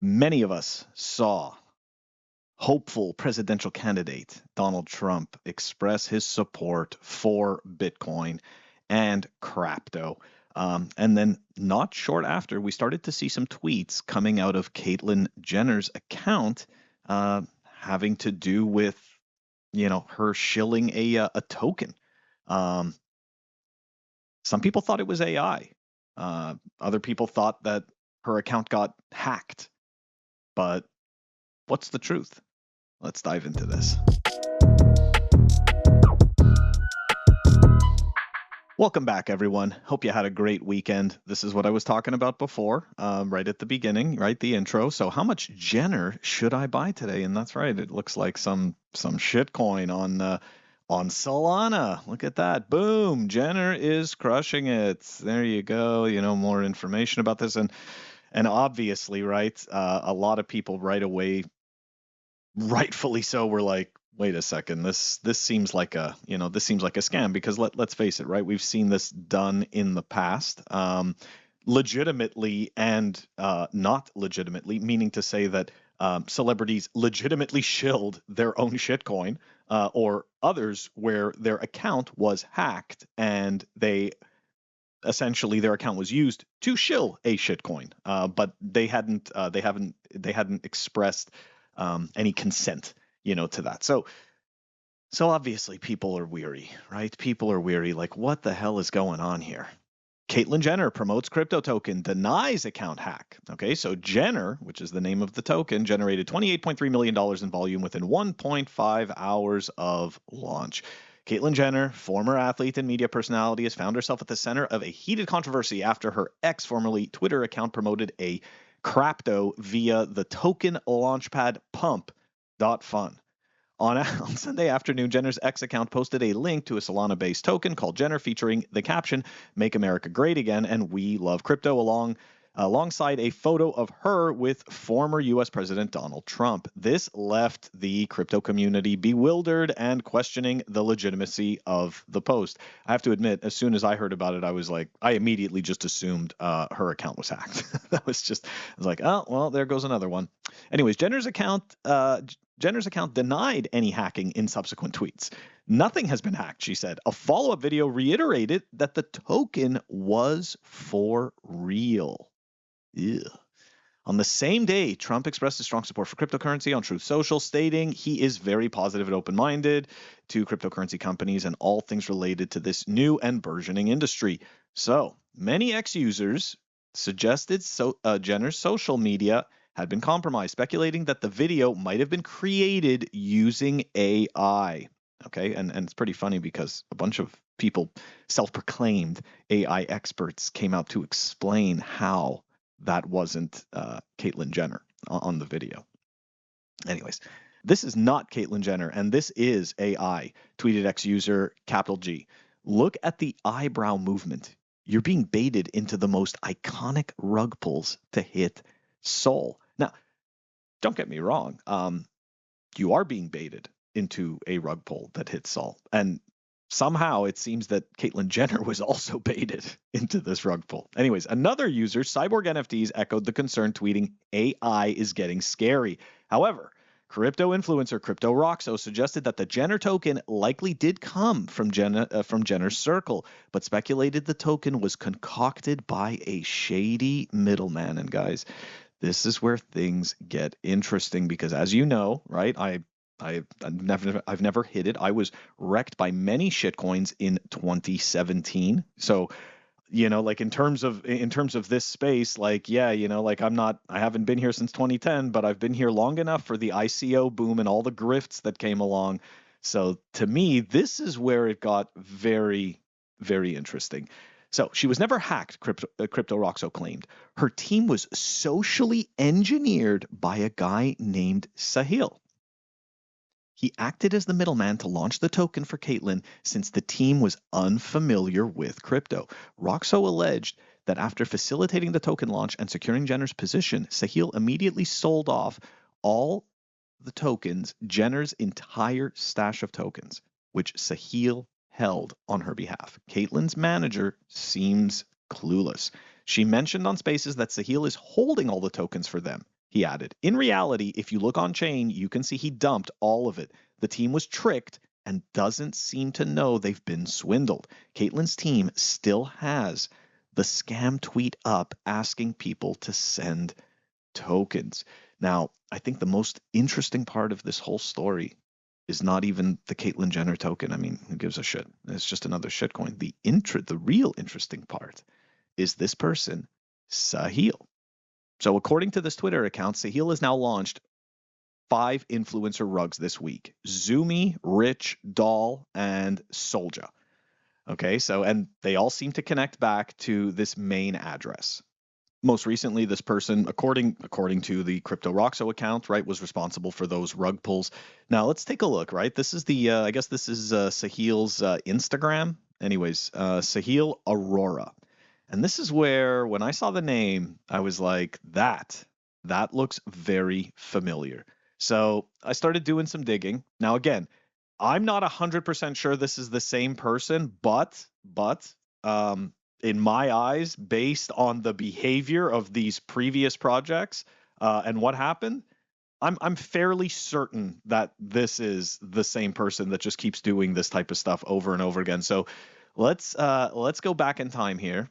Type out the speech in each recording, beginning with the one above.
Many of us saw hopeful presidential candidate Donald Trump express his support for Bitcoin and crypto. And then not short after, we started to see some tweets coming out of Caitlyn Jenner's account having to do with, her shilling a token. Um, some people thought it was AI. Other people thought that her account got hacked. But what's the truth? Let's dive into this. Welcome back, everyone. Hope you had a great weekend. This is what I was talking about before, right at the beginning, right? The intro. So how much Jenner should I buy today? And that's right. It looks like some shitcoin on Solana. Look at that. Boom. Jenner is crushing it. There you go. More information about this. And obviously, right, a lot of people right away, rightfully so, were like, wait a second, this seems like a scam, because let's face it, right? We've seen this done in the past, legitimately and not legitimately, meaning to say that celebrities legitimately shilled their own shitcoin, or others where their account was hacked and essentially their account was used to shill a shitcoin, but they hadn't expressed any consent, to that. So obviously people are weary, right? People are weary. Like, what the hell is going on here? Caitlyn Jenner promotes crypto token, denies account hack. Okay, so Jenner, which is the name of the token, generated $28.3 million in volume within 1.5 hours of launch. Caitlyn Jenner, former athlete and media personality, has found herself at the center of a heated controversy after her formerly Twitter account, promoted a crypto via the token launchpad pump.fun. On Sunday afternoon, Jenner's X account posted a link to a Solana-based token called Jenner, featuring the caption, "Make America Great Again, and we love crypto," alongside a photo of her with former U.S. President Donald Trump. This left the crypto community bewildered and questioning the legitimacy of the post. I have to admit, as soon as I heard about it, I immediately just assumed her account was hacked. I was like, oh, well, there goes another one. Anyways, Jenner's account denied any hacking in subsequent tweets. "Nothing has been hacked," she said. A follow-up video reiterated that the token was for real. Ew. On the same day, Trump expressed his strong support for cryptocurrency on Truth Social, stating he is very positive and open-minded to cryptocurrency companies and all things related to this new and burgeoning industry. So, many X-users suggested Jenner's social media had been compromised, speculating that the video might have been created using AI. Okay, and it's pretty funny because a bunch of people, self-proclaimed AI experts, came out to explain how that wasn't Caitlyn Jenner on the video. Anyways, this is not Caitlyn Jenner, and this is AI, tweeted X-user capital G. "Look at the eyebrow movement. You're being baited into the most iconic rug pulls to hit Sol." Now, don't get me wrong. You are being baited into a rug pull that hits Sol. And somehow it seems that Caitlyn Jenner was also baited into this rug pull. Anyways, another user, Cyborg NFTs, echoed the concern, tweeting, "AI is getting scary." However, crypto influencer Crypto Roxo suggested that the Jenner token likely did come from Jenner's circle, but speculated the token was concocted by a shady middleman. And guys, this is where things get interesting, because, as you know, right, I've never hit it. I was wrecked by many shitcoins in 2017. So, like in terms of this space, like, yeah, like I haven't been here since 2010, but I've been here long enough for the ICO boom and all the grifts that came along. So to me, this is where it got very, very interesting. So she was never hacked, Crypto Roxo claimed. Her team was socially engineered by a guy named Sahil. He acted as the middleman to launch the token for Caitlyn, since the team was unfamiliar with crypto. Roxo alleged that after facilitating the token launch and securing Jenner's position, Sahil immediately sold off all the tokens, Jenner's entire stash of tokens, which Sahil held on her behalf. Caitlyn's manager seems clueless. She mentioned on Spaces that Sahil is holding all the tokens for them, he added. In reality, if you look on chain, you can see he dumped all of it. The team was tricked and doesn't seem to know they've been swindled. Caitlyn's team still has the scam tweet up asking people to send tokens. Now, I think the most interesting part of this whole story is not even the Caitlyn Jenner token. I mean, who gives a shit? It's just another shitcoin. The real interesting part is this person, Sahil. So according to this Twitter account, Sahil has now launched 5 influencer rugs this week: Zumi, Rich, Doll, and Solja. Okay, so and they all seem to connect back to this main address. Most recently, this person, according to the Crypto Roxo account, right, was responsible for those rug pulls. Now let's take a look, right? This is the I guess this is Sahil's Instagram. Anyways, Sahil Aurora. And this is where, when I saw the name, I was like, that looks very familiar. So I started doing some digging. Now, again, I'm not 100% sure this is the same person, but in my eyes, based on the behavior of these previous projects and what happened, I'm fairly certain that this is the same person that just keeps doing this type of stuff over and over again. So let's go back in time here.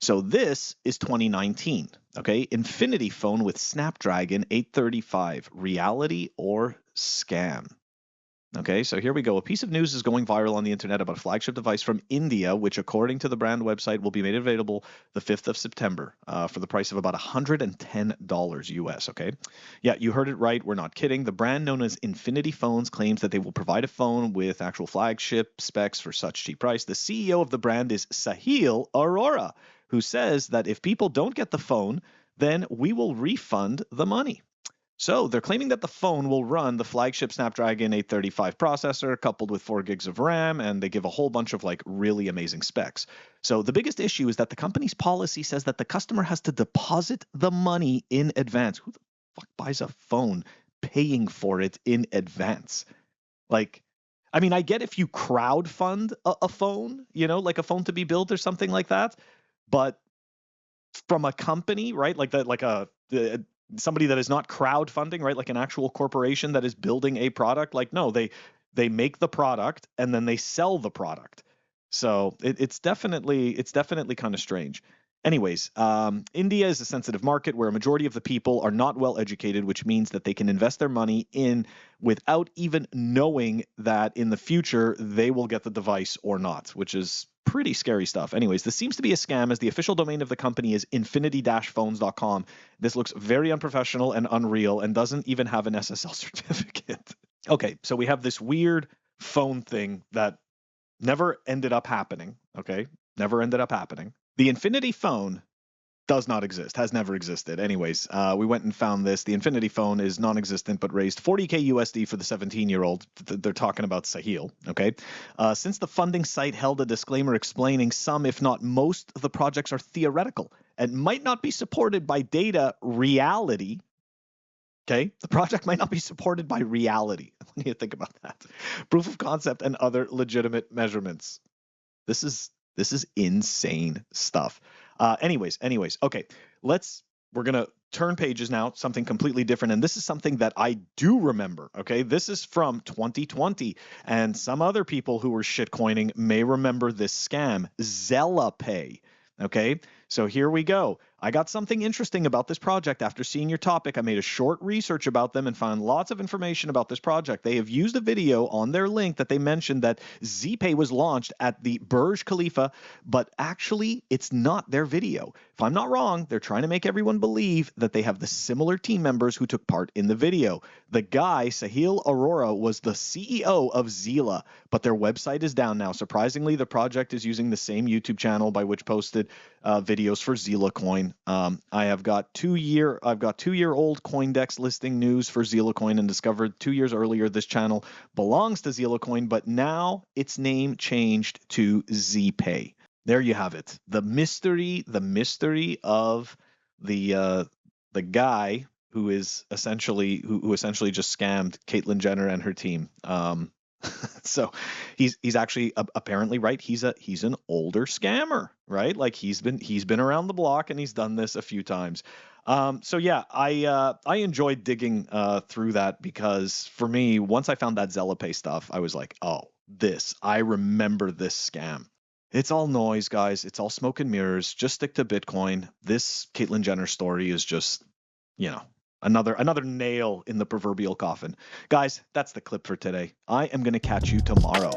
So this is 2019, okay? Infinity phone with Snapdragon 835, reality or scam? Okay, so here we go. A piece of news is going viral on the internet about a flagship device from India, which, according to the brand website, will be made available the 5th of September for the price of about $110 US. Okay, yeah, you heard it right. We're not kidding. The brand, known as Infinity Phones, claims that they will provide a phone with actual flagship specs for such cheap price. The CEO of the brand is Sahil Aurora, who says that if people don't get the phone, then we will refund the money. So they're claiming that the phone will run the flagship Snapdragon 835 processor coupled with 4 gigs of RAM, and they give a whole bunch of like really amazing specs. So the biggest issue is that the company's policy says that the customer has to deposit the money in advance. Who the fuck buys a phone paying for it in advance? Like, I mean, I get if you crowdfund a phone, you know, like a phone to be built or something like that, but from a company, right? Like that, like somebody that is not crowdfunding, right? Like an actual corporation that is building a product. Like, no, they make the product and then they sell the product. So it's definitely kind of strange. Anyways, India is a sensitive market where a majority of the people are not well educated, which means that they can invest their money in without even knowing that in the future they will get the device or not, which is pretty scary stuff. Anyways, this seems to be a scam, as the official domain of the company is infinity-phones.com. This looks very unprofessional and unreal and doesn't even have an SSL certificate. Okay, so we have this weird phone thing that never ended up happening. Okay, never ended up happening. The Infinity phone does not exist, has never existed. Anyways, we went and found this. The Infinity phone is non-existent, but raised 40K USD for the 17-year-old. They're talking about Sahil, okay? Since the funding site held a disclaimer explaining some, if not most, of the projects are theoretical and might not be supported by data reality, okay? The project might not be supported by reality. I want you to think about that. Proof of concept and other legitimate measurements. This is insane stuff. Anyways, okay, we're going to turn pages now, something completely different. And this is something that I do remember, okay? This is from 2020, and some other people who were shitcoining may remember this scam, ZellaPay, okay? So here we go. I got something interesting about this project. After seeing your topic, I made a short research about them and found lots of information about this project. They have used a video on their link that they mentioned that ZPay was launched at the Burj Khalifa, but actually it's not their video. If I'm not wrong, they're trying to make everyone believe that they have the similar team members who took part in the video. The guy, Sahil Aurora, was the CEO of Zilla, but their website is down now. Surprisingly, the project is using the same YouTube channel by which posted videos for Zilla Coin. I've got 2-year-old CoinDex listing news for Zilla Coin, and discovered 2 years earlier this channel belongs to Zilla Coin, but now its name changed to ZPay. There you have it. The mystery of the guy who is essentially who essentially just scammed Caitlyn Jenner and her team. So he's actually apparently right. He's an older scammer, right? Like he's been around the block and he's done this a few times. So yeah, I enjoyed digging through that because for me, once I found that ZellaPay stuff, I was like, oh, I remember this scam. It's all noise, guys. It's all smoke and mirrors. Just stick to Bitcoin. This Caitlyn Jenner story is just, you know, another nail in the proverbial coffin. Guys, that's the clip for today. I am going to catch you tomorrow.